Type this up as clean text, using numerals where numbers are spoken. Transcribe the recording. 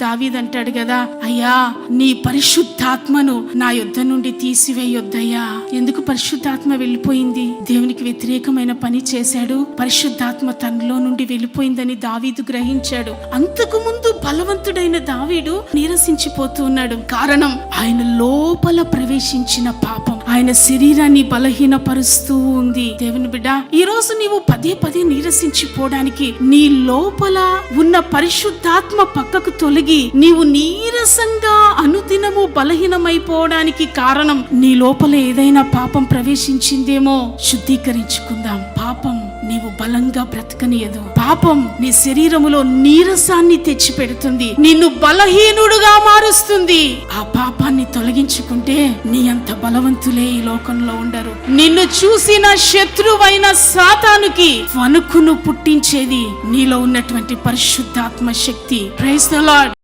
దావీదు అంటాడు కదా, అయ్యా నీ పరిశుద్ధాత్మను నా యొద్ద నుండి తీసివేయొద్దయ్యా. ఎందుకు పరిశుద్ధాత్మ వెళ్ళిపోయింది? దేవునికి వ్యతిరేకమైన పని చేశాడు, పరిశుద్ధాత్మ తనలో నుండి వెళ్ళిపోయిందని దావీదు గ్రహించాడు. అంతకు ముందు బలవంతుడైన దావీదు నీరసించిపోతూ ఉన్నాడు. కారణం ఆయన లోపల ప్రవేశించిన పాపం ఆయన శరీరాన్ని బలహీనపరుస్తూ ఉంది. దేవుని బిడ్డ, ఈ రోజు నీవు పదే పదే నీరసించిపోవడానికి నీ లోపల ఉన్న పరిశుద్ధాత్మ పక్కకు తొలగి నీవు నీరసంగా అనుదినము బలహీనమైపోవడానికి కారణం నీ లోపల ఏదైనా పాపం ప్రవేశించిందేమో. శుద్ధీకరించుకుందాం. పాపం నీవు బలంగా బ్రతకనియదు. పాపం నీ శరీరములో నీరసాన్ని తెచ్చి పెడుతుంది, నిన్ను బలహీనుడుగా మారుస్తుంది. ఆ పాపాన్ని తొలగించుకుంటే నీ అంత బలవంతులే ఈ లోకంలో ఉండరు. నిన్ను చూసిన శత్రువైన సాతానుకి వణుకును పుట్టించేది నీలో ఉన్నటువంటి పరిశుద్ధాత్మ శక్తి. Praise the lord.